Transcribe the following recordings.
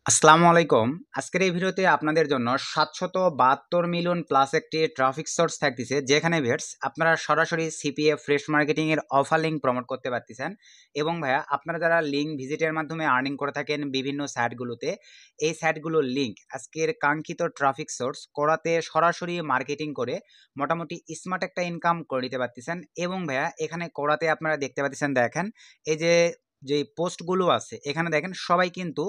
আসসালামু আলাইকুম। আজকের এই ভিডিওতে আপনাদের জন্য ৭৭২ মিলিয়ন প্লাস একটি ট্রাফিক সোর্স থাকতেছে, যেখানে ভিউয়ার্স আপনারা সরাসরি সিপিএ ফ্রেশ মার্কেটিং এর অফার লিঙ্ক প্রমোট করতে পারতেছেন। এবং ভাইয়া আপনারা যারা লিঙ্ক ভিজিটের মাধ্যমে আর্নিং করে থাকেন বিভিন্ন সাইটগুলোতে, এই সাইটগুলোর লিঙ্ক আজকের কাঙ্ক্ষিত ট্রাফিক সোর্স করাতে সরাসরি মার্কেটিং করে মোটামুটি স্মার্ট একটা ইনকাম করে নিতে পারতেছেন। এবং ভাইয়া এখানে করাতে আপনারা দেখতে পাচ্ছেন, দেখেন এই যে পোস্টগুলো আছে এখানে দেখেন সবাই কিন্তু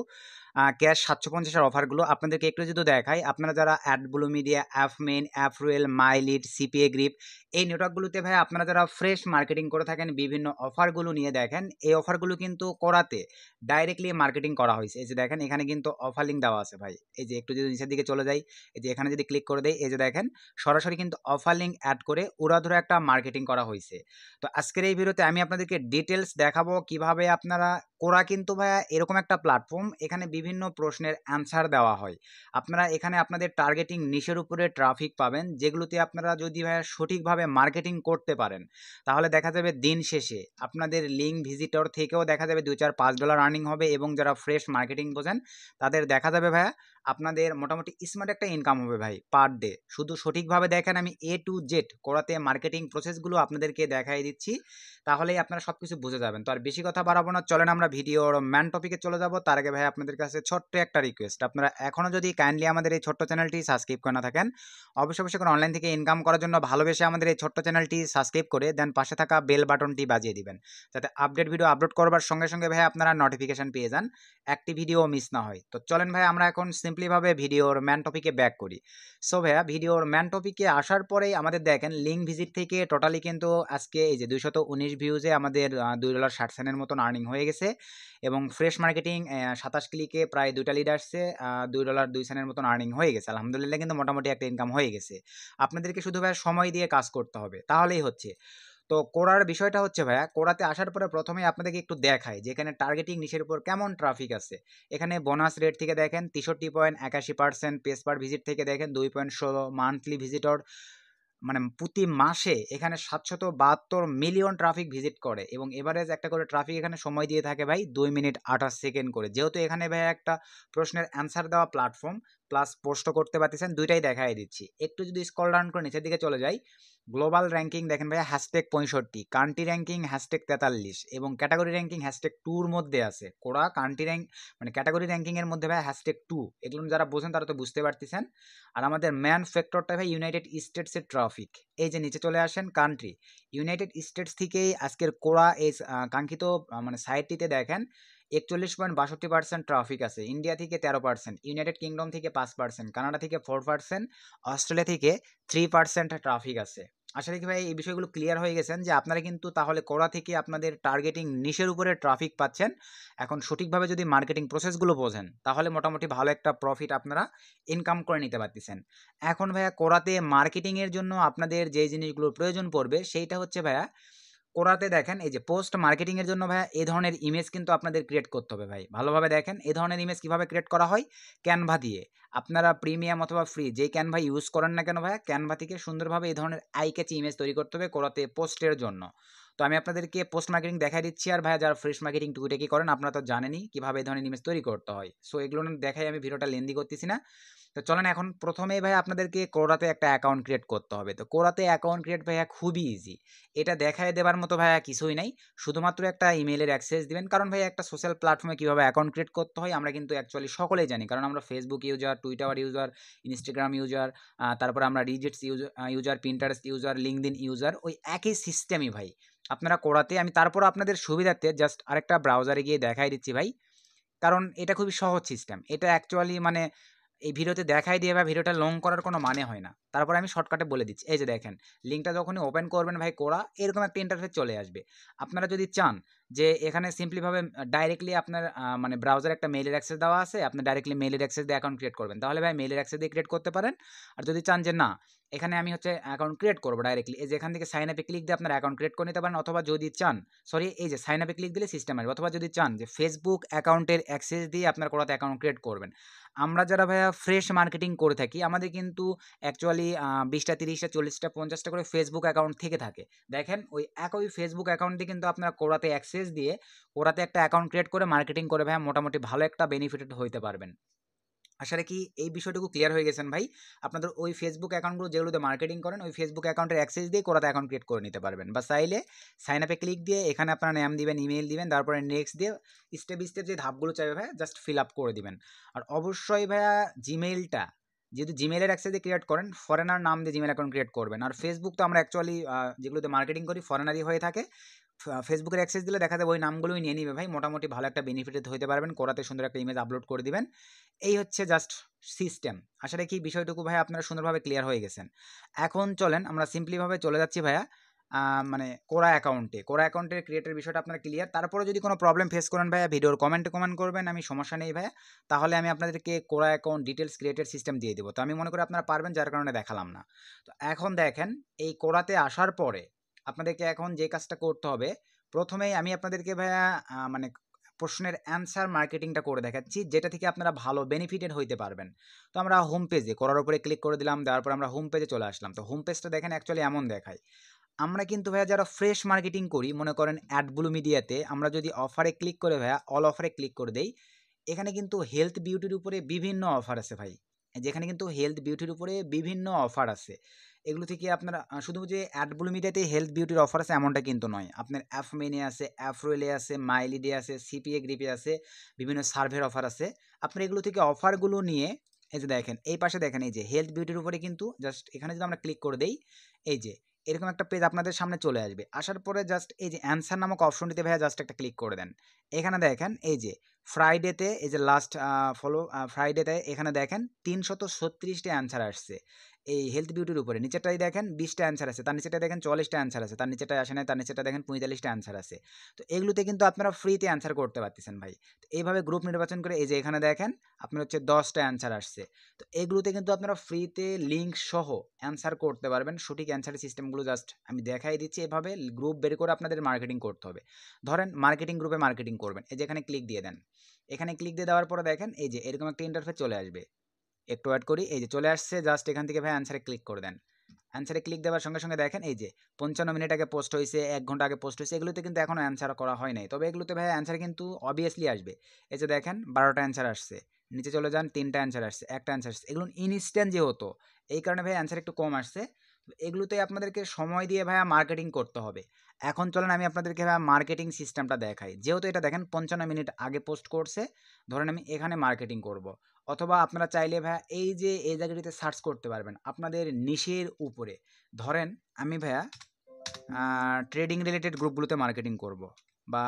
ক্যাশ 750-এর অফারগুলো আপনাদেরকে একটু যদি দেখাই, আপনারা যারা অ্যাডব্লু মিডিয়া, অ্যাপমেন, অ্যাপরুয়েল, মাইলিড, সিপিএ গ্রিপ এই নেটওয়ার্কগুলোতে ভাই আপনারা যারা ফ্রেশ মার্কেটিং করে থাকেন বিভিন্ন অফারগুলো নিয়ে দেখেন, এই অফারগুলো কিন্তু করাতে ডাইরেক্টলি মার্কেটিং করা হয়েছে। এই যে দেখেন এখানে কিন্তু অফার লিঙ্ক দেওয়া আছে ভাই, এই যে একটু যদি নিচের দিকে চলে যাই, এই যে এখানে যদি ক্লিক করে দেয়, এই যে দেখেন সরাসরি কিন্তু অফার লিঙ্ক অ্যাড করে উড়াধুরা একটা মার্কেটিং করা হয়েছে। তো আজকের এই ভিডিওতে আমি আপনাদেরকে ডিটেলস দেখাবো কিভাবে আপনারা কোরা কিন্তু ভাইয়া এরকম একটা প্ল্যাটফর্ম, এখানে বিভিন্ন প্রশ্নের অ্যান্সার দেওয়া হয়। আপনারা এখানে আপনাদের টার্গেটিং নিশের উপরে ট্রাফিক পাবেন, যেগুলোতে আপনারা যদি ভাইয়া সঠিকভাবে মার্কেটিং করতে পারেন তাহলে দেখা যাবে দিন শেষে আপনাদের লিঙ্ক ভিজিটর থেকেও দেখা যাবে $2-4-5 আর্নিং হবে। এবং যারা ফ্রেশ মার্কেটিং বোঝেন তাদের দেখা যাবে ভাইয়া আপনাদের মোটামুটি স্মার্ট একটা ইনকাম হবে ভাই পার ডে। শুধু সঠিকভাবে দেখেন, আমি এ টু জেড কোরাতে মার্কেটিং প্রসেসগুলো আপনাদেরকে দেখাই দিচ্ছি, তাহলেই আপনারা সব কিছু বুঝে যাবেন। তো আর বেশি কথা বাড়াবো না, চলেন আমরা ভিডিওর ম্যান টপিকে চলে যাব। তার আগে ভাই আপনাদের কাছে ছোট্ট একটা রিকোয়েস্ট, আপনারা এখনও যদি কাইন্ডলি আমাদের এই ছোট্ট চ্যানেলটি সাবস্ক্রাইব করে না থাকেন, অবশ্যই অবশ্যই করে অনলাইন থেকে ইনকাম করার জন্য ভালোবেসে আমাদের এই ছোট্ট চ্যানেলটি সাবস্ক্রাইব করে দেন পাশে থাকা বেল বাটনটি বাজিয়ে দিবেন, যাতে আপডেট ভিডিও আপলোড করবার সঙ্গে সঙ্গে ভাই আপনারা নোটিফিকেশন পেয়ে যান, একটি ভিডিও মিস না হয়। তো চলেন ভাই আমরা এখন সিম্পলিভাবে ভিডিওর ম্যান টপিকে ব্যাক করি। সো ভাইয়া ভিডিওর ম্যান টপিকে আসার পরেই আমাদের দেখেন লিঙ্ক ভিজিট থেকে টোটালি কিন্তু আজকে এই যে 219 ভিউজে আমাদের $2.60 মতন আর্নিং হয়ে গেছে। এবং ফ্রেশ মার্কেটিং 27 ক্লিকে প্রায় 2টা লিড আসছে, $2.02 মতন আর্নিং হয়ে গেছে। আলহামদুলিল্লাহ কিন্তু মোটামুটি একটা ইনকাম হয়ে গেছে। আপনাদেরকে শুধু ভাইয়া সময় দিয়ে কাজ করতে হবে, তাহলেই হচ্ছে। তো কোরার বিষয়টা হচ্ছে ভাইয়া, কোরাতে আসার পরে প্রথমে আপনাদেরকে একটু দেখায় যে এখানে টার্গেটিং নিশের উপর কেমন ট্রাফিক আছে। এখানে বোনাস রেট থেকে দেখেন 63.81%, পেজ পার ভিজিট থেকে দেখেন 2.16, মান্থলি ভিজিটর মানে প্রতি মাসে এখানে 772 মিলিয়ন ট্রাফিক ভিজিট করে। এবং এভারেজ একটা করে ট্রাফিক এখানে সময় দিয়ে থাকে ভাই 2 মিনিট 28 সেকেন্ড করে। যেহেতু এখানে ভাই একটা প্রশ্নের অ্যান্সার দেওয়া প্ল্যাটফর্ম প্লাস পোস্ট করতে পারতেছেন, দুইটাই দেখাই দিচ্ছি। একটু যদি স্ক্রল ডাউন করে নিচের দিকে চলে যাই, গ্লোবাল র্যাঙ্কিং দেখেন ভাইয়া #65, কান্ট্রি র্যাঙ্কিং #43 এবং ক্যাটাগরি র্যাঙ্কিং #2-র মধ্যে আছে। কোরা কান্ট্রি র্যাঙ্ক মানে ক্যাটাগরি র্যাঙ্কিং এর মধ্যে ভাই #2, এগুলো যারা বোঝেন তারা তো বুঝতে পারতেছেন। আর আমাদের ম্যান ফ্যাক্টরটা ভাই ইউনাইটেড স্টেটসের ট্রাফিক। এই যে নিচে চলে আসেন কান্ট্রি, ইউনাইটেড স্টেটস থেকেই আজকের কোরা এই কাঙ্ক্ষিত মানে সাইটটিতে দেখেন 41.62% ট্রাফিক আছে। ইন্ডিয়া থেকে 13%, ইউনাইটেড কিংডম থেকে 5%, কানাডা থেকে 4%, অস্ট্রেলিয়া থেকে 3% ট্রাফিক আছে। আশা রাখি ভাই এই বিষয়গুলো ক্লিয়ার হয়ে গেছেন যে আপনারা কিন্তু তাহলে কোরা থেকে আপনাদের টার্গেটিং নিশের উপরে ট্রাফিক পাচ্ছেন। এখন সঠিকভাবে যদি মার্কেটিং প্রসেসগুলো বোঝেন তাহলে মোটামুটি ভালো একটা প্রফিট আপনারা ইনকাম করে নিতে পারতেছেন। এখন ভাইয়া কোরাতে মার্কেটিংয়ের জন্য আপনাদের যে জিনিসগুলোর প্রয়োজন পড়বে সেইটা হচ্ছে ভাইয়া, কোরাতে দেখেন এই যে পোস্ট মার্কেটিং এর জন্য ভাইয়া এই ধরনের ইমেজ কিন্তু আপনাদের ক্রিয়েট করতে হবে ভাই। ভালোভাবে দেখেন এই ধরনের ইমেজ কিভাবে ক্রিয়েট করা হয়, ক্যানভা দিয়ে। আপনারা প্রিমিয়াম অথবা ফ্রি যেই ক্যানভা ইউজ করেন না কেন ভাইয়া, ক্যানভা থেকে সুন্দরভাবে এই ধরনের আই ক্যাচি ইমেজ তৈরি করতে হবে কোরাতে পোস্টের জন্য। তো আমি আপনাদেরকে পোস্ট মার্কেটিং দেখাই দিচ্ছি। আর ভাইয়া যারা ফ্রেশ মার্কেটিং টুকিটাকি করেন আপনারা তো জানেনই কিভাবে এই ধরনের ইমেজ তৈরি করতে হয়। সো এগুলো দেখাই, আমি ভিডিওটা লেন্দি করতেছি না। তো চলেন এখন প্রথমেই ভাই আপনাদেরকে কোরাতে একটা অ্যাকাউন্ট ক্রিয়েট করতে হবে। তো কোরাতে অ্যাকাউন্ট ক্রিয়েট ভাইয়া খুবই ইজি, এটা দেখায় দেবার মতো ভাইয়া কিছুই নাই। শুধুমাত্র একটা ইমেইলের অ্যাক্সেস দিবেন, কারণ ভাই একটা সোশ্যাল প্ল্যাটফর্মে কীভাবে অ্যাকাউন্ট ক্রিয়েট করতে হয় আমরা কিন্তু অ্যাকচুয়ালি সকলেই জানি, কারণ আমরা Facebook user, Twitter user, Instagram user, তারপরে আমরা রিজেটস user, Pinterest user, LinkedIn user, ওই একই সিস্টেমই ভাই আপনারা কোরাতে। আমি তারপর আপনাদের সুবিধার্থে জাস্ট আরেকটা ব্রাউজারে গিয়ে দেখাই দিচ্ছি ভাই, কারণ এটা খুবই সহজ সিস্টেম। এটা অ্যাকচুয়ালি মানে এই ভিডিওতে দেখাই দিয়ে বা ভিডিওটা লং করার কোনো মানে হয় না। তারপর আমি শর্টকাটে বলে দিচ্ছি। এই যে দেখেন লিঙ্কটা যখনই ওপেন করবেন ভাই কোরা এরকম একটা ইন্টারফেস চলে আসবে। আপনারা যদি চান যে এখানে সিম্পলিভাবে ডাইরেক্টলি আপনার মানে ব্রাউজারে একটা মেইলের অ্যাক্সেস দেওয়া আছে, আপনি ডাইরেক্টলি মেইলের অ্যাক্সেস দিয়ে অ্যাকাউন্ট ক্রিয়েট করবেন, তাহলে ভাই মেইলের অ্যাক্সেস দিয়ে ক্রিয়েট করতে পারেন। আর যদি চান যে না এখানে আমি হচ্ছে অ্যাকাউন্ট ক্রিয়েট করবো ডাইরেক্টলি, এই যে এখান থেকে সাইন আপে ক্লিক দিয়ে আপনার অ্যাকাউন্ট ক্রিয়েট করে নিতে পারেন। অথবা যদি চান এই যে সাইন আপে ক্লিক দিলে সিস্টেম আসবে। অথবা যদি চান যে ফেসবুক অ্যাকাউন্টের অ্যাক্সেস দিয়ে আপনার কোরাতে অ্যাকাউন্ট ক্রিয়েট করবেন। আমরা যারা ভাইয়া ফ্রেশ মার্কেটিং করে থাকি আমাদের কিন্তু অ্যাকচুয়ালি 20টা 30টা 40টা 50টা করে ফেসবুক অ্যাকাউন্ট থেকে থাকে। দেখেন ওই একই ফেসবুক অ্যাকাউন্ট দিয়ে কিন্তু আপনারা কোরাতে অ্যাক্সেস অ্যাক্সেস দিয়ে ওরাতে একটা অ্যাকাউন্ট ক্রিয়েট করে মার্কেটিং করে ভাইয়া মোটামুটি ভালো একটা বেনিফিটেড হইতে পারবেন। আসলে কি এই বিষয়টুকু ক্লিয়ার হয়ে গেছেন ভাই? আপনাদের ওই ফেসবুক অ্যাকাউন্টগুলো যেগুলোতে মার্কেটিং করেন ওই ফেসবুক অ্যাকাউন্টের অ্যাক্সেস দিয়ে কোরাতে অ্যাকাউন্ট ক্রিয়েট করে নিতে পারবেন, বা চাইলে সাইন আপে ক্লিক দিয়ে এখানে আপনারা নাম দিবেন, ইমেইল দিবেন, তারপরে নেক্সট দিয়ে স্টেপ স্টেপ যে ধাপগুলো চাইবে ভাইয়া জাস্ট ফিল আপ করে দিবেন। আর অবশ্যই ভাইয়া জিমেইলটা যেহেতু জিমেইলের অ্যাক্সেস দিয়ে ক্রিয়েট করেন, ফরেনার নাম দিয়ে জিমেইল অ্যাকাউন্ট ক্রিয়েট করবেন। আর ফেসবুক তো আমরা অ্যাকচুয়ালি যেগুলোতে মার্কেটিং করি ফরেনারই হয়ে থাকে, ফেসবুকের অ্যাক্সেস দিলে দেখা যাবে ওই নামগুলোই নিয়ে নিবে ভাই, মোটামুটি ভালো একটা বেনিফিটেড হতে পারবেন। কোরাতে সুন্দর একটা ইমেজ আপলোড করে দিবেন। এই হচ্ছে জাস্ট সিস্টেম। আসলে কি বিষয়টুকু ভাই আপনারা সুন্দরভাবে ক্লিয়ার হয়ে গেছেন। এখন চলেন আমরা সিম্পলিভাবে চলে যাচ্ছি ভাইয়া মানে কোরা অ্যাকাউন্টের ক্রিয়েটের বিষয়টা আপনার ক্লিয়ার। তারপরে যদি কোনো প্রবলেম ফেস করেন ভাইয়া ভিডিওর কমেন্টে কমেন্ট করবেন, আমি সমস্যা নেই ভাইয়া, তাহলে আমি আপনাদেরকে কোরা অ্যাকাউন্ট ডিটেলস ক্রিয়েটের সিস্টেম দিয়ে দেবো। তো আমি মনে করি আপনারা পারবেন, যার কারণে দেখালাম না। তো এখন দেখেন এই কোরাতে আসার পরে আপনাদেরকে এখন যে কাজটা করতে হবে, প্রথমেই আমি আপনাদেরকে ভাইয়া মানে প্রশ্নের অ্যান্সার মার্কেটিংটা করে দেখাচ্ছি, যেটা থেকে আপনারা ভালো বেনিফিটেড হইতে পারবেন। তো আমরা হোম পেজে করার উপরে ক্লিক করে দিলাম, দেওয়ার পর আমরা হোম পেজে চলে আসলাম। তো হোম পেজটা দেখেন অ্যাকচুয়ালি এমন দেখায়। আমরা কিন্তু ভাইয়া যারা ফ্রেশ মার্কেটিং করি, মনে করেন অ্যাডব্লু মিডিয়াতে আমরা যদি অফারে ক্লিক করে ভাইয়া অল অফারে ক্লিক করে দেই, এখানে কিন্তু হেলথ বিউটির উপরে বিভিন্ন অফার আছে ভাই, যেখানে কিন্তু হেলথ বিউটির উপরে বিভিন্ন অফার আছে। এগুলো থেকে আপনারা শুধু যে অ্যাডব্লু মিডিয়াতে হেলথ বিউটির অফার আছে এমনটা কিন্তু নয়, আপনার অ্যাফমেনে আছে, অ্যাফরোয়েলে আছে, মাইলিডে আছে, সিপিএ গ্রিপে আছে, বিভিন্ন সার্ভের অফার আছে। আপনার এগুলো থেকে অফারগুলো নিয়ে এই যে দেখেন এই পাশে দেখেন এই যে হেলথ বিউটির উপরে কিন্তু জাস্ট এখানে যদি আমরা ক্লিক করে দেই, এই যে এরকম একটা পেজ আপনাদের সামনে চলে আসবে। আসার পরে জাস্ট এই যে অ্যান্সার নামক অপশনটিতে ভাইয়া জাস্ট একটা ক্লিক করে দেন। এখানে দেখেন এই যে ফ্রাইডেতে এই যে লাস্ট ফ্রাইডেতে এখানে দেখেন 336টা অ্যান্সার আসছে এই হেলথ বিউটির উপরে। নিচেরটাই দেখেন 20টা অ্যান্সার আছে, তার নিচেটা দেখেন 44টা অ্যান্সার আছে, তার নিচেটাই আসে না, তার নিচেটা দেখেন 45টা অ্যান্সার আছে। তো এগুলোতে কিন্তু আপনারা ফ্রিতে অ্যান্সার করতে পারতেছেন ভাই। তো এইভাবে গ্রুপ নির্বাচন করে এই যে এখানে দেখেন আপনার হচ্ছে 10টা অ্যান্সার আসছে। তো এগুলোতে কিন্তু আপনারা ফ্রিতে লিঙ্ক সহ অ্যান্সার করতে পারবেন। সঠিক অ্যান্সারের সিস্টেমগুলো জাস্ট আমি দেখাই দিচ্ছি। এভাবে গ্রুপ বের করে আপনাদের মার্কেটিং করতে হবে। ধরেন মার্কেটিং গ্রুপে মার্কেটিং করবেন, এই যে এখানে ক্লিক দিয়ে দেন। এখানে ক্লিক দিয়ে দেওয়ার পরে দেখেন এই যে এরকম একটা ইন্টারফেস চলে আসবে। একটু ওয়েট করি, এই যে চলে আসছে। জাস্ট এখান থেকে ভাই অ্যান্সারে ক্লিক করে দেন। অ্যান্সারে ক্লিক দেওয়ার সঙ্গে সঙ্গে দেখেন এই যে 55 মিনিট আগে পোস্ট হয়েছে, 1 ঘন্টা আগে পোস্ট হয়েছে, এগুলোতে কিন্তু এখনও অ্যান্সার করা হয় নাই। তবে এগুলোতে ভাই অ্যান্সার কিন্তু অবভিয়াসলি আসবে। এই যে দেখেন 12টা অ্যান্সার আসছে, নিচে চলে যান 3টা অ্যান্সার আসছে, 1টা অ্যান্সার আসছে। এগুলো ইনস্ট্যান্ট যেহেতু, এই কারণে ভাই অ্যান্সার একটু কম আসছে। এগুলোতে আপনাদেরকে সময় দিয়ে ভাইয়া মার্কেটিং করতে হবে। এখন চলেন আমি আপনাদেরকে ভাইয়া মার্কেটিং সিস্টেমটা দেখাই। যেহেতু এটা দেখেন 55 মিনিট আগে পোস্ট করছে, ধরেন আমি এখানে মার্কেটিং করব। অথবা আপনারা চাইলে ভাইয়া এই যে এই জায়গাটিতে সার্চ করতে পারবেন আপনাদের নিশের উপরে। ধরেন আমি ভাইয়া ট্রেডিং রিলেটেড গ্রুপগুলোতে মার্কেটিং করব, বা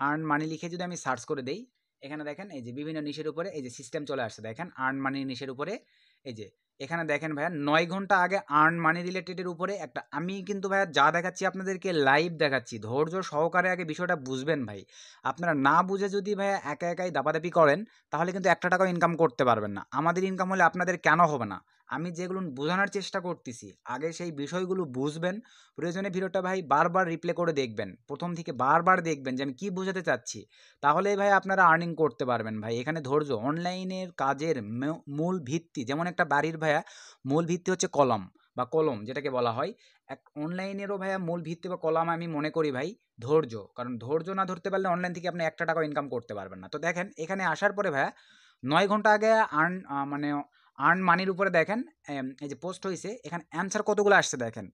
আর্ন মানি লিখে যদি আমি সার্চ করে দেই, এখানে দেখেন এই যে বিভিন্ন নিশের উপরে এই যে সিস্টেম চলে আসছে। দেখেন আর্ন মানি নিশের উপরে এই যে এখানে দেখেন ভাইয়া 9 ঘন্টা আগে আর্ন মানি রিলেটেডের উপরে একটা, আমি কিন্তু ভাইয়া যা দেখাচ্ছি আপনাদেরকে লাইভ দেখাচ্ছি, ধৈর্য সহকারে আগে বিষয়টা বুঝবেন ভাই। আপনারা না বুঝে যদি ভাইয়া একা একাই দাপাদাপি করেন তাহলে কিন্তু একটা টাকাও ইনকাম করতে পারবেন না। আমাদের ইনকাম হলে আপনাদের কেন হবে না? আমি যেগুলো বোঝানোর চেষ্টা করতেছি আগে সেই বিষয়গুলো বুঝবেন। প্রয়োজনে ভিডিওটা ভাই বারবার রিপ্লে করে দেখবেন, প্রথম থেকে বারবার দেখবেন যে আমি কি বোঝাতে চাচ্ছি, তাহলেই ভাই আপনারা আর্নিং করতে পারবেন ভাই। এখানে ধৈর্য, অনলাইনের কাজের মূল ভিত্তি, যেমন একটা বাড়ির ভাইয়া মূল ভিত্তি হচ্ছে কলম যেটাকে বলা হয়, এক অনলাইনেরও ভাইয়া মূল ভিত্তি বা কলম আমি মনে করি ভাই ধৈর্য। কারণ ধৈর্য না ধরতে পারলে অনলাইন থেকে আপনি একটা টাকা ইনকাম করতে পারবেন না। তো দেখেন এখানে আসার পরে ভাইয়া 9 ঘন্টা আগে আর্ন মানির উপরে দেখেন এই যে পোস্ট হয়েছে, এখানে অ্যান্সার কতগুলো আসছে দেখেন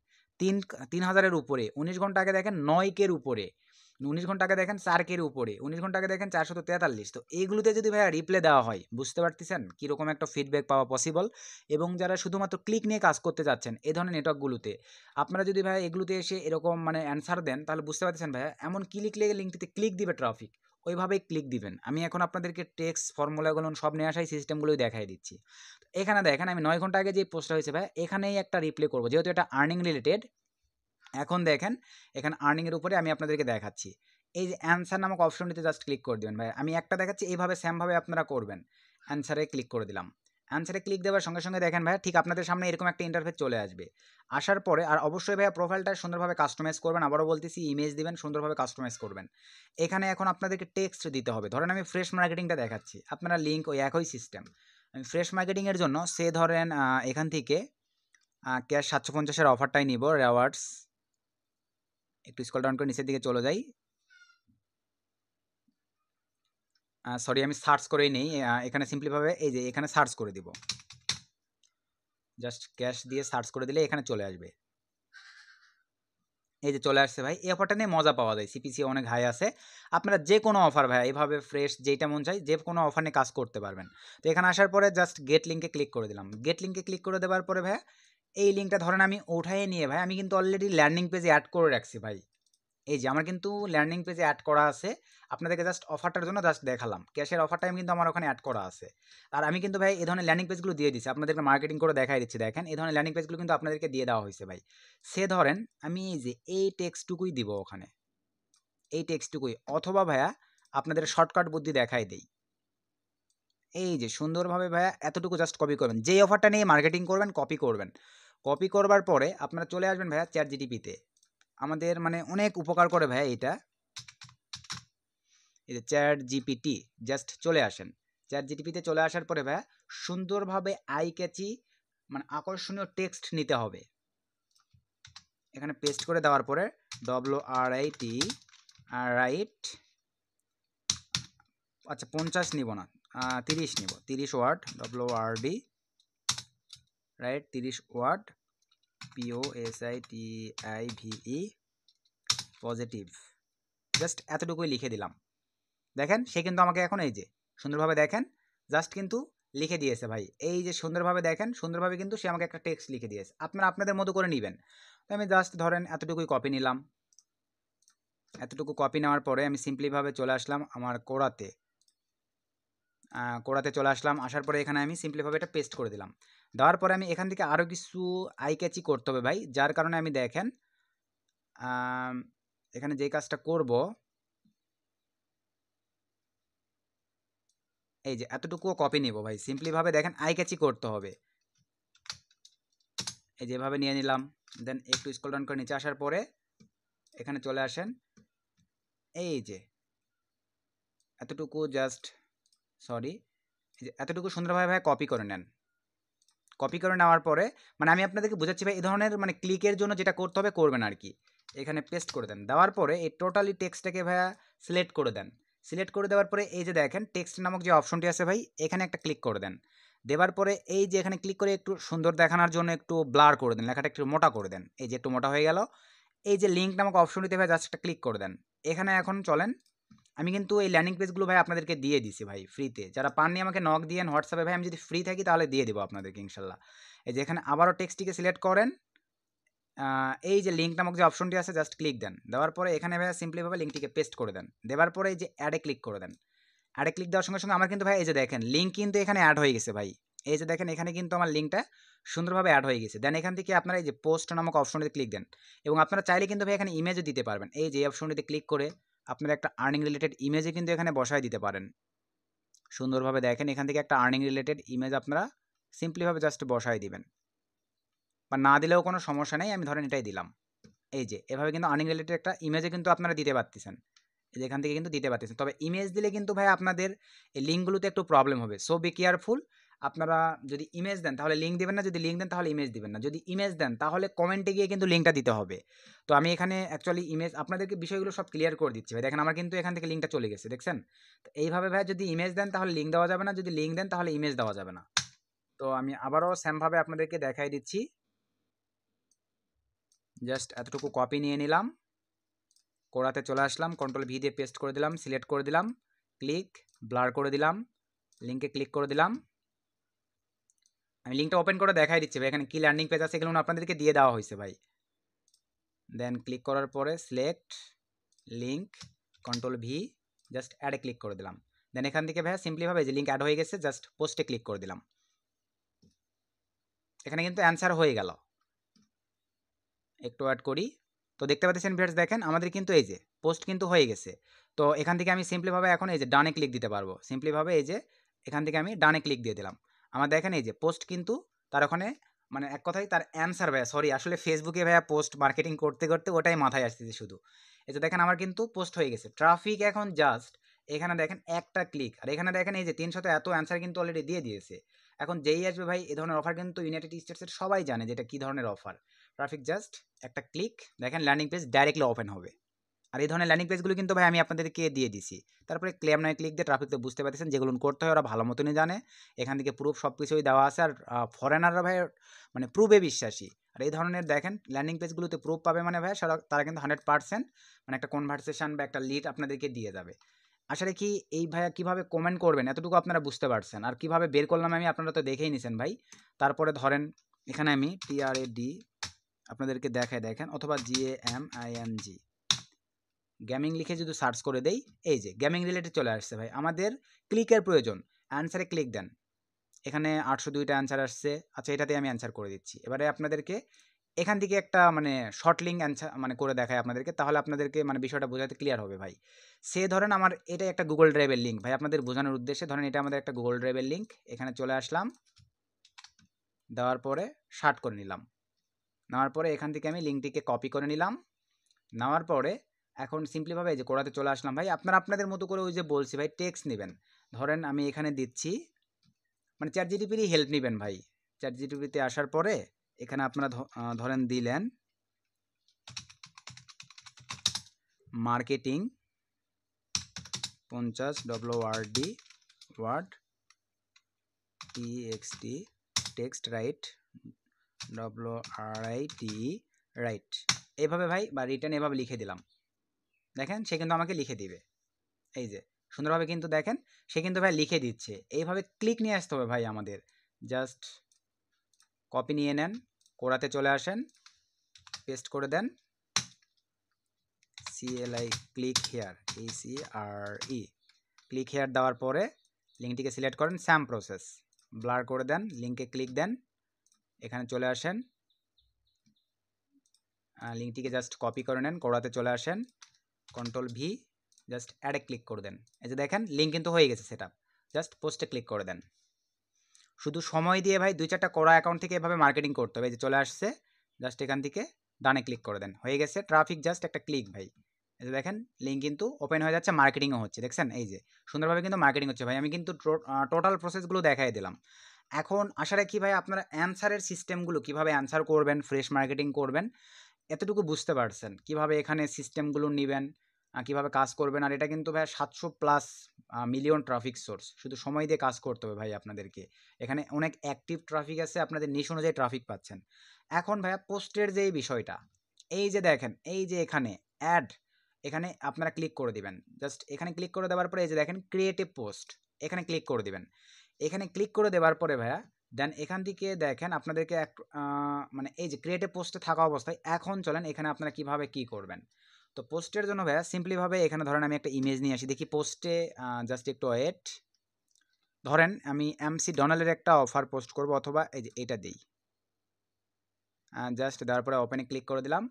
3000-এর উপরে। 19 ঘন্টা আগে দেখেন 9 উপরে, 19 ঘন্টা আগে দেখেন 4 উপরে, 19 ঘন্টা আগে দেখেন 443। তো এইগুলোতে যদি ভাইয়া রিপ্লে দেওয়া হয়, বুঝতে পারতেছেন কীরকম একটা ফিডব্যাক পাওয়া পসিবল। এবং যারা শুধুমাত্র ক্লিক নিয়ে কাজ করতে যাচ্ছেন এই ধরনের নেটওয়ার্কগুলোতে, আপনারা যদি ভাইয়া এগুলোতে এসে এরকম মানে অ্যান্সার দেন, তাহলে বুঝতে পারতেছেন ভাইয়া এমন ক্লিক লেগে লিঙ্কটিতে ক্লিক দিবে ট্রাফিক, ওইভাবেই ক্লিক দিবেন। আমি এখন আপনাদেরকে টেক্সট ফর্মুলাগুলো সব নিয়ে আসাই সিস্টেমগুলোই দেখাই দিচ্ছি। এখানে দেখেন আমি 9 ঘন্টা আগে যে পোস্টটা হয়েছে ভাই, এখানেই একটা রিপ্লে করবো যেহেতু এটা আর্নিং রিলেটেড। এখন দেখেন এখানে আর্নিংয়ের উপরে আমি আপনাদেরকে দেখাচ্ছি, এই যে অ্যান্সার নামক অপশনটিতে জাস্ট ক্লিক করে দেবেন ভাই। আমি একটা দেখাচ্ছি, এইভাবে সেমভাবে আপনারা করবেন। অ্যান্সারে ক্লিক করে দিলাম। অ্যান্সারে ক্লিক দেওয়ার সঙ্গে সঙ্গে দেখেন ভাই ঠিক আপনাদের সামনে এরকম একটা ইন্টারফেস চলে আসবে। আসার পরে আর অবশ্যই ভাইয়া প্রোফাইলটা সুন্দরভাবে কাস্টমাইজ করবেন। আবারও বলতেছি ইমেজ দিবেন, সুন্দরভাবে কাস্টমাইজ করবেন। এখানে এখন আপনাদেরকে টেক্সট দিতে হবে। ধরেন আমি ফ্রেশ মার্কেটিংটা দেখাচ্ছি, আপনারা লিঙ্ক ওই একই সিস্টেম। আমি ফ্রেশ মার্কেটিংয়ের জন্য সে ধরেন এখান থেকে ক্যাশ 750-এর অফারটাই নিব, রেওয়ার্ডস একটু স্ক্রল ডাউন করে নিচের দিকে চলে যাই। সরি, আমি সার্চ করেই নেই, এখানে সিম্পলিভাবে এই যে এখানে সার্চ করে দিব, জাস্ট ক্যাশ দিয়ে সার্চ করে দিলে এখানে চলে আসবে। এই যে চলে আসছে ভাই। এই অফারটা নিয়ে মজা পাওয়া যায়, সিপিসি অনেক হাই আছে। আপনারা যে কোনো অফার ভাই এভাবে ফ্রেশ যেটা মন চাই যে কোনো অফার নিয়ে কাজ করতে পারবেন। তো এখানে আসার পরে জাস্ট গেট লিঙ্কে ক্লিক করে দিলাম। গেট লিঙ্কে ক্লিক করে দেওয়ার পরে ভাই এই লিঙ্কটা ধরেন আমি উঠাই নিয়ে ভাই আমি কিন্তু অলরেডি ল্যান্ডিং পেজে অ্যাড করে রাখছি ভাই। এই যে আমার কিন্তু ল্যান্ডিং পেজে অ্যাড করা আছে, আপনাদেরকে জাস্ট অফারটার জন্য জাস্ট দেখালাম। ক্যাশের অফার টাইম কিন্তু আমার ওখানে অ্যাড করা আছে। আর আমি কিন্তু ভাই এই ধরনের ল্যান্ডিং পেজগুলো দিয়ে দিচ্ছি, আপনাদেরকে মার্কেটিং করে দেখাই দিচ্ছি। দেখেন এই ধরনের ল্যান্ডিং পেজগুলো কিন্তু আপনাদেরকে দিয়ে দেওয়া হয়েছে ভাই। সে ধরেন আমি এই যে এই টেক্সটটুকুই দিব ওখানে, এই টেক্সটটুকুই, অথবা ভাইয়া আপনাদের শর্টকাট বুদ্ধি দেখাই দেই। এই যে সুন্দরভাবে ভাইয়া এতটুকু জাস্ট কপি করবেন, যেই অফারটা নিয়ে মার্কেটিং করবেন কপি করবেন। কপি করবার পরে আপনারা চলে আসবেন ভাইয়া চ্যাট জিটিপিতে। আমাদের মানে অনেক উপকার করে ভাইয়া এটা, এই যে চ্যাট জিপিটি, জাস্ট চলে আসেন। চ্যাট জিটিপিতে চলে আসার পরে ভাইয়া সুন্দরভাবে আই ক্যাচি মানে আকর্ষণীয় টেক্সট নিতে হবে। এখানে পেস্ট করে দেওয়ার পরে WRIT রাইট, আচ্ছা 50 নিব না, 30 নিব, 30 word WRD right, 30 word POSITIVE positive, just এতটুকুই লিখে দিলাম। দেখেন সে কিন্তু আমাকে এখন এই যে সুন্দরভাবে দেখেন জাস্ট কিন্তু লিখে দিয়েছে ভাই। এই যে সুন্দরভাবে দেখেন, সুন্দরভাবে কিন্তু সে আমাকে একটা টেক্সট লিখে দিয়েছে। আপনারা আপনাদের মতো করে নেবেন। তো আমি জাস্ট ধরেন এতটুকুই কপি নিলাম। এতটুকু কপি নেওয়ার পরে আমি সিম্পলিভাবে চলে আসলাম আমার কোড়াতে, চলে আসলাম। আসার পরে এখানে আমি সিম্পলিভাবে এটা পেস্ট করে দিলাম। দেওয়ার পরে আমি এখান থেকে আরও কিছু আই ক্যাচি করতে হবে ভাই, যার কারণে আমি দেখেন এখানে যে কাজটা করব, এই যে এতটুকুও কপি নিব ভাই। সিম্পলিভাবে দেখেন আই ক্যাচি করতে হবে, এই যেভাবে নিয়ে নিলাম। দেন একটু স্ক্রল ডাউন করে নিচে আসার পরে এখানে চলে আসেন। এই যে এতটুকু জাস্ট সরি, এই যে এতটুকু সুন্দরভাবে ভাই কপি করে নেন। কপি করে নেওয়ার পরে মানে আমি আপনাদেরকে বোঝাচ্ছি ভাই, এই ধরনের মানে ক্লিকের জন্য যেটা করতে হবে করবেন আর কি। এখানে পেস্ট করে দেন। দেওয়ার পরে এই টোটালি টেক্সটটাকে ভাইয়া সিলেক্ট করে দেন। সিলেক্ট করে দেওয়ার পরে এই যে দেখেন টেক্সট নামক যে অপশনটি আছে ভাই, এখানে একটা ক্লিক করে দেন। দেওয়ার পরে এই যে এখানে ক্লিক করে একটু সুন্দর দেখানোর জন্য একটু ব্লার করে দেন, লেখাটা একটু মোটা করে দেন। এই যে একটু মোটা হয়ে গেল। এই যে লিঙ্ক নামক অপশনটিতে ভাই জাস্ট একটা ক্লিক করে দেন। এখানে এখন চলেন, আমি কিন্তু এই ল্যান্ডিং পেজগুলো ভাই আপনাদেরকে দিয়ে দিছি ভাই ফ্রিতে। যারা পাননি আমাকে নক দিয়েন হোয়াটসঅ্যাপে, ভাই আমি যদি ফ্রি থাকি তাহলে দিয়ে দেবো আপনাদেরকে ইনশাল্লাহ। এই যে এখানে আবারও টেক্সটটিকে সিলেক্ট করেন, এই যে লিঙ্ক নামক যে অপশনটি আছে জাস্ট ক্লিক দেন। দেওয়ার পরে এখানে ভাই সিম্পলিভাবে লিঙ্কটিকে পেস্ট করে দেন। দেওয়ার পরে এই যে অ্যাডে ক্লিক করে দেন। অ্যাডে ক্লিক দেওয়ার সঙ্গে সঙ্গে আমার কিন্তু ভাই এই যে দেখেন লিঙ্ক কিন্তু এখানে অ্যাড হয়ে গেছে ভাই। এই যে দেখেন এখানে কিন্তু আমার লিঙ্কটা সুন্দরভাবে অ্যাড হয়ে গেছে। দেন এখান থেকে আপনারা এই যে পোস্ট নামক অপশনটিতে ক্লিক দেন, এবং আপনারা চাইলে কিন্তু ভাই এখানে ইমেজও দিতে পারবেন। এই যে অপশনটিতে ক্লিক করে আপনারা একটা আর্নিং রিলেটেড ইমেজে কিন্তু এখানে বসায় দিতে পারেন। সুন্দরভাবে দেখেন এখান থেকে একটা আর্নিং রিলেটেড ইমেজ আপনারা সিম্পলিভাবে জাস্ট বসায় দিবেন, বা না দিলেও কোনো সমস্যা নেই। আমি ধরেন এটাই দিলাম। এই যে এভাবে কিন্তু আর্নিং রিলেটেড একটা ইমেজে কিন্তু আপনারা দিতে পারতেছেন, এই যে এখান থেকে কিন্তু দিতে পারতেছেন। তবে ইমেজ দিলে কিন্তু ভাই আপনাদের এই লিঙ্কগুলোতে একটু প্রবলেম হবে, সো বি কেয়ারফুল। আপনারা যদি ইমেজ দেন তাহলে লিঙ্ক দিবেন না, যদি লিঙ্ক দেন তাহলে ইমেজ দিবেন না। যদি ইমেজ দেন তাহলে কমেন্টে গিয়ে কিন্তু লিঙ্কটা দিতে হবে। তো আমি এখানে অ্যাকচুয়ালি ইমেজ আপনাদেরকে বিষয়গুলো সব ক্লিয়ার করে দিচ্ছি ভাই। দেখেন আমার কিন্তু এখান থেকে লিঙ্কটা চলে গেছে, দেখছেন? তো এইভাবে ভাই যদি ইমেজ দেন তাহলে লিঙ্ক দেওয়া যাবে না, যদি লিঙ্ক দেন তাহলে ইমেজ দেওয়া যাবে না। তো আমি আবারও সেমভাবে আপনাদেরকে দেখাই দিচ্ছি। জাস্ট এতটুকু কপি নিয়ে নিলাম, কোড়াতে চলে আসলাম, কন্ট্রোল ভি দিয়ে পেস্ট করে দিলাম, সিলেক্ট করে দিলাম, ক্লিক, ব্লার করে দিলাম, লিঙ্কে ক্লিক করে দিলাম। আমি লিঙ্কটা ওপেন করে দেখাই দিচ্ছি ভাই। এখানে কি ল্যান্ডিং পেজ আছে এগুলো আপনাদেরকে দিয়ে দেওয়া হয়েছে ভাই। দেন ক্লিক করার পরে select link, control V, just অ্যাডে ক্লিক করে দিলাম। দেন এখান থেকে ভাই সিম্পলিভাবে যে লিঙ্ক অ্যাড হয়ে গেছে, জাস্ট পোস্টে ক্লিক করে দিলাম। এখানে কিন্তু অ্যান্সার হয়ে গেল। একটু অ্যাড করি, তো দেখতে পাচ্ছেন ভিউয়ার্স, দেখেন আমাদের কিন্তু এই যে পোস্ট কিন্তু হয়ে গেছে। তো এখান থেকে আমি সিম্পলিভাবে এখন এই যে ডানে ক্লিক দিতে পারবো। সিম্পলিভাবে এই যে এখান থেকে আমি ডানে ক্লিক দিয়ে দিলাম। আমার দেখেন এই যে পোস্ট কিন্তু তার ওখানে মানে এক কথায় তার অ্যান্সার ভাইয়া, সরি আসলে ফেসবুকে ভাইয়া পোস্ট মার্কেটিং করতে করতে ওটাই মাথায় আসতেছে শুধু। এই যে দেখেন আমার কিন্তু পোস্ট হয়ে গেছে। ট্রাফিক এখন জাস্ট এখানে দেখেন একটা ক্লিক, আর এখানে দেখেন এই যে 300 এত অ্যান্সার কিন্তু অলরেডি দিয়ে দিয়েছে। এখন যেই আসবে ভাই, এই ধরনের অফার কিন্তু ইউনাইটেড স্টেটসের সবাই জানে যে এটা কী ধরনের অফার। ট্রাফিক জাস্ট একটা ক্লিক, দেখেন ল্যান্ডিং পেজ ডাইরেক্টলি ওপেন হবে। আর এই ধরনের ল্যান্ডিং পেজগুলো কিন্তু ভাই আমি আপনাদেরকে দিয়ে দিছি। তারপরে ক্লেম নয় ক্লিক দিয়ে ট্রাফিক তো বুঝতে পারতেছেন যেগুলো করতে হয় ওরা ভালো মতনই জানে। এখান থেকে প্রুফ সব কিছুই দেওয়া আছে। আর ফরেনাররা ভাই মানে প্রুফে বিশ্বাসী। আর এই ধরনের দেখেন ল্যান্ডিং পেজগুলোতে প্রুফ পাবে মানে ভাই তারা কিন্তু 100% মানে একটা কনভারসেশন বা একটা লিড আপনাদেরকে দিয়ে যাবে। আসলে কি এই ভাইয়া কীভাবে কমেন্ট করবেন এতটুকু আপনারা বুঝতে পারছেন। আর কীভাবে বের করলাম আমি আপনারা তো দেখেই নিছেন ভাই। তারপরে ধরেন এখানে আমি TRAD আপনাদেরকে দেখায় দেখেন, অথবা GAMING গেমিং লিখে যদি সার্চ করে দেই, এই যে গেমিং রিলেটেড চলে আসছে ভাই। আমাদের ক্লিকের প্রয়োজন, অ্যান্সারে ক্লিক দেন। এখানে 802টা অ্যান্সার আসছে। আচ্ছা, এটাতে আমি অ্যান্সার করে দিচ্ছি। এবারে আপনাদেরকে এখান থেকে একটা মানে শর্ট লিঙ্ক অ্যান্সার মানে করে দেখায় আপনাদেরকে, তাহলে আপনাদেরকে মানে বিষয়টা বোঝাতে ক্লিয়ার হবে ভাই। সে ধরেন আমার এটা একটা গুগল ড্রাইভের লিঙ্ক ভাই, আপনাদের বোঝানোর উদ্দেশ্যে ধরেন এটা আমাদের একটা গুগল ড্রাইভের লিঙ্ক। এখানে চলে আসলাম, দেওয়ার পরে শার্ট করে নিলাম। নেওয়ার পরে এখান থেকে আমি লিঙ্কটিকে কপি করে নিলাম। নেওয়ার পরে এখন সিম্পলিভাবে এই যে কোড়াতে চলে আসলাম ভাই। আপনারা আপনাদের মতো করে ওই যে বলছি ভাই টেক্সট নেবেন। ধরেন আমি এখানে দিচ্ছি, মানে চ্যাটজিপিটিরই হেল্প নেবেন ভাই। চ্যাটজিপিটিতে আসার পরে এখানে আপনারা ধরেন দিলেন marketing 50 WORD word TXT text write WRIT write, এভাবে ভাই বা রিটার্ন এভাবে লিখে দিলাম। দেখেন সে কিন্তু আমাকে লিখে দিবে, এই যে সুন্দরভাবে কিন্তু দেখেন সে কিন্তু ভাই লিখে দিচ্ছে। এইভাবে ক্লিক নিয়ে আসতে হবে ভাই আমাদের। জাস্ট কপি নিয়ে নেন, কোড়াতে চলে আসেন, পেস্ট করে দেন, CLI click here ACRE click here দেওয়ার পরে লিঙ্কটিকে সিলেক্ট করেন, স্যাম প্রসেস ব্লার করে দেন, লিঙ্কে ক্লিক দেন, এখানে চলে আসেন, লিঙ্কটিকে জাস্ট কপি করে নেন, কোড়াতে চলে আসেন, Ctrl+V জাস্ট অ্যাডে ক্লিক করে দেন। এই যে দেখেন লিঙ্ক কিন্তু হয়ে গেছে সেটআপ। জাস্ট পোস্টে ক্লিক করে দেন। শুধু সময় দিয়ে ভাই 2-4টা কোড়া অ্যাকাউন্ট থেকে এভাবে মার্কেটিং করতে হবে। এই যে চলে আসছে, জাস্ট এখান থেকে ডানে ক্লিক করে দেন, হয়ে গেছে ট্রাফিক জাস্ট একটা ক্লিক ভাই। এই যে দেখেন লিঙ্ক কিন্তু ওপেন হয়ে যাচ্ছে, মার্কেটিংও হচ্ছে, দেখছেন এই যে সুন্দরভাবে কিন্তু মার্কেটিং হচ্ছে ভাই। আমি কিন্তু টোটাল প্রসেসগুলো দেখাই দিলাম। এখন আশা রাখি ভাই আপনারা অ্যান্সারের সিস্টেমগুলো কীভাবে অ্যান্সার করবেন, ফ্রেশ মার্কেটিং করবেন এতটুকু বুঝতে পারছেন। কিভাবে এখানে সিস্টেমগুলো নেবেন, কিভাবে কাজ করবেন। আর এটা কিন্তু ভাই 700+ মিলিয়ন ট্রাফিক সোর্স, শুধু সময় দিয়ে কাজ করতে হবে ভাই আপনাদেরকে। এখানে অনেক অ্যাক্টিভ ট্রাফিক আছে, আপনাদের নিশ অনুযায়ী ট্রাফিক পাচ্ছেন। এখন ভাইয়া পোস্টের যে বিষয়টা, এই যে দেখেন এই যে এখানে অ্যাড, এখানে আপনারা ক্লিক করে দিবেন। জাস্ট এখানে ক্লিক করে দেওয়ার পরে এই যে দেখেন ক্রিয়েটিভ পোস্ট, এখানে ক্লিক করে দিবেন। এখানে ক্লিক করে দেওয়ার পরে ভাইয়া দেন এখান থেকে দেখেন আপনাদেরকে মানে এই যে ক্রিয়েটিভ পোস্টে থাকা অবস্থায় এখন চলেন এখানে আপনারা কিভাবে কি করবেন। তো পোস্টের জন্য ভাইয়া সিম্পলিভাবে এখানে ধরেন আমি একটা ইমেজ নিয়ে আসি, দেখি পোস্টে জাস্ট একটু ওয়েট। ধরেন আমি MC ডোনাল্ডের একটা অফার পোস্ট করব, অথবা এই যে এটা দিই, জাস্ট দেওয়ার পরে ওপেনে ক্লিক করে দিলাম।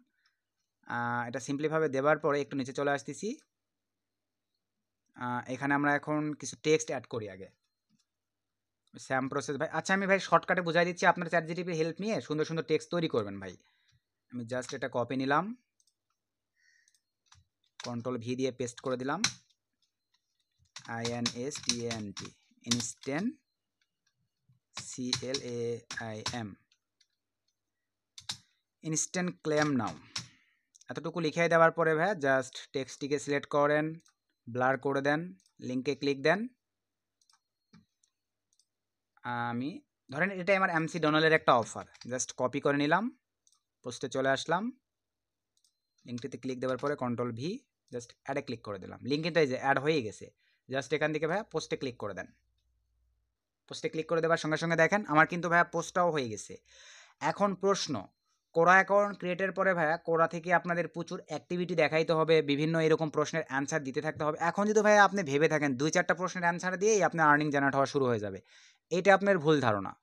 এটা সিম্পলিভাবে দেওয়ার পরে একটু নিচে চলে আসতেছি। এখানে আমরা এখন কিছু টেক্সট অ্যাড করি আগে, স্যাম প্রসেস ভাই। আচ্ছা আমি ভাই শর্টকাটে বুঝাই দিচ্ছি, আপনার চ্যাটজিপিটির হেল্প নিয়ে সুন্দর সুন্দর টেক্সট তৈরি করবেন ভাই। আমি জাস্ট এটা কপি নিলাম, Ctrl+V দিয়ে পেস্ট করে দিলাম, INSTANT instant CLAIM instant claim now, এতটুকু লিখে দেওয়ার পরে ভাই জাস্ট টেক্সটটিকে সিলেক্ট করেন, ব্লার করে দেন, লিঙ্কে ক্লিক দেন। আমি ধরেন এটা আমার MC ডোনাল্ডের একটা অফার, জাস্ট কপি করে নিলাম, পোস্টে চলে আসলাম, লিঙ্কটিতে ক্লিক দেওয়ার পরে Ctrl+V জাস্ট অ্যাডে ক্লিক করে দিলাম। লিঙ্ক কিন্তু এই যে অ্যাড হয়ে গেছে। জাস্ট এখান থেকে ভাইয়া পোস্টে ক্লিক করে দেন। পোস্টে ক্লিক করে দেওয়ার সঙ্গে সঙ্গে দেখেন আমার কিন্তু ভাইয়া পোস্টটাও হয়ে গেছে। এখন প্রশ্ন, কোরা অ্যাকাউন্ট ক্রিয়েটের পরে ভাইয়া কোরা থেকে আপনাদের প্রচুর অ্যাক্টিভিটি দেখাইতে হবে, বিভিন্ন এরকম প্রশ্নের অ্যান্সার দিতে থাকতে হবে। এখন যদি ভাইয়া আপনি ভেবে থাকেন 2-4টা প্রশ্নের অ্যান্সার দিয়েই আপনার আর্নিং জেনারেট হওয়া শুরু হয়ে যাবে, এটা আপনার ভুল ধারণা।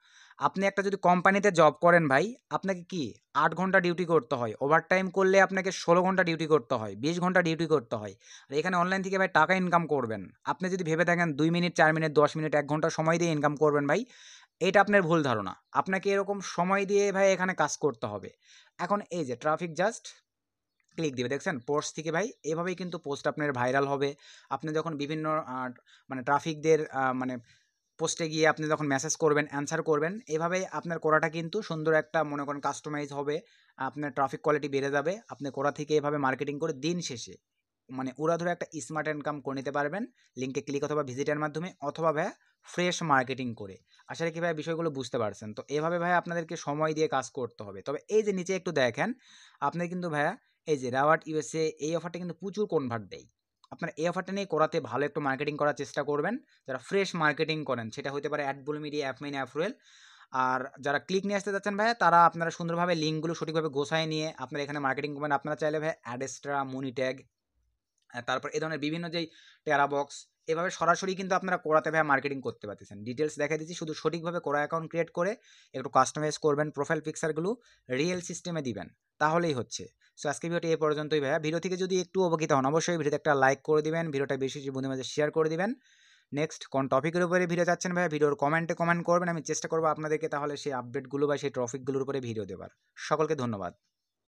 আপনি একটা যদি কোম্পানিতে জব করেন ভাই, আপনাকে কি 8 ঘন্টা ডিউটি করতে হয়, ওভারটাইম করলে আপনাকে 16 ঘন্টা ডিউটি করতে হয়, 20 ঘন্টা ডিউটি করতে হয়। আর এখানে অনলাইন থেকে ভাই টাকা ইনকাম করবেন, আপনি যদি ভেবে থাকেন 2 মিনিট 4 মিনিট 10 মিনিট 1 ঘন্টা সময় দিয়ে ইনকাম করবেন ভাই, এটা আপনার ভুল ধারণা। আপনাকে এরকম সময় দিয়ে ভাই এখানে কাজ করতে হবে। এখন এই যে ট্রাফিক জাস্ট ক্লিক দিবে, দেখছেন পোস্ট থেকে ভাই এভাবেই কিন্তু পোস্ট আপনার ভাইরাল হবে। আপনি যখন বিভিন্ন মানে ট্রাফিকদের মানে পোস্টে গিয়ে আপনি যখন মেসেজ করবেন, অ্যান্সার করবেন, এভাবে আপনার কোরাটা কিন্তু সুন্দর একটা মনে করেন কাস্টমাইজ হবে, আপনার ট্রাফিক কোয়ালিটি বেড়ে যাবে। আপনি কোরা থেকে এভাবে মার্কেটিং করে দিন শেষে মানে উড়াধুরা একটা স্মার্ট ইনকাম করে নিতে পারবেন, লিঙ্কে ক্লিক অথবা ভিজিটের মাধ্যমে অথবা ভাইয়া ফ্রেশ মার্কেটিং করে। আশা রাখি ভাইয়া বিষয়গুলো বুঝতে পারছেন। তো এভাবে ভাইয়া আপনাদেরকে সময় দিয়ে কাজ করতে হবে। তবে এই যে নিচে একটু দেখেন, আপনি কিন্তু ভাইয়া এই যে রাওয়ার্ড ইউএসএ এই অফারটা কিন্তু প্রচুর কনভার্ট দেয়। আপনারা এই অফারটা নিয়ে কোরাতে ভালো একটু মার্কেটিং করার চেষ্টা করবেন। যারা ফ্রেশ মার্কেটিং করেন, সেটা হতে পারে অ্যাডবুল মিডিয়া, অ্যাপমাইন, অ্যাফরুয়েল। আর যারা ক্লিক নিয়ে আসতে যাচ্ছেন ভাইয়া, তারা আপনারা সুন্দরভাবে লিঙ্কগুলো সঠিকভাবে গোছায় নিয়ে আপনারা এখানে মার্কেটিং করবেন। আপনারা চাইলে ভাইয়া অ্যাডেস্ট্রা, মনিট্যাগ, তারপর এই ধরনের বিভিন্ন যেই টেরাবক্স, এভাবে সরাসরি কিন্তু আপনারা কোরাতে ভাইয়া মার্কেটিং করতে পারতেছেন। ডিটেলস দেখা দিচ্ছি, শুধু সঠিকভাবে কোরা অ্যাকাউন্ট ক্রিয়েট করে একটু কাস্টমাইজ করবেন, প্রোফাইল পিকচারগুলো রিয়েল সিস্টেমে দিবেন, তাহলেই হচ্ছে। সো আজকে ভিডিওটি এই পর্যন্তই ভাইয়া। ভিডিও থেকে যদি একটু উপকৃত হন, অবশ্যই ভিডিওতে একটা লাইক করে দিবেন, ভিডিওটা বেশি বেশি বন্ধুদের মাঝে শেয়ার করে দিবেন। নেক্সট কোন টপিকের উপরে ভিডিও চাচ্ছেন ভাইয়া, ভিডিওর কমেন্টে কমেন্ট করবেন, আমি চেষ্টা করবো আপনাদেরকে তাহলে সেই আপডেটগুলো বা সেই টপিকগুলোর উপরে ভিডিও দেওয়ার। সকলকে ধন্যবাদ।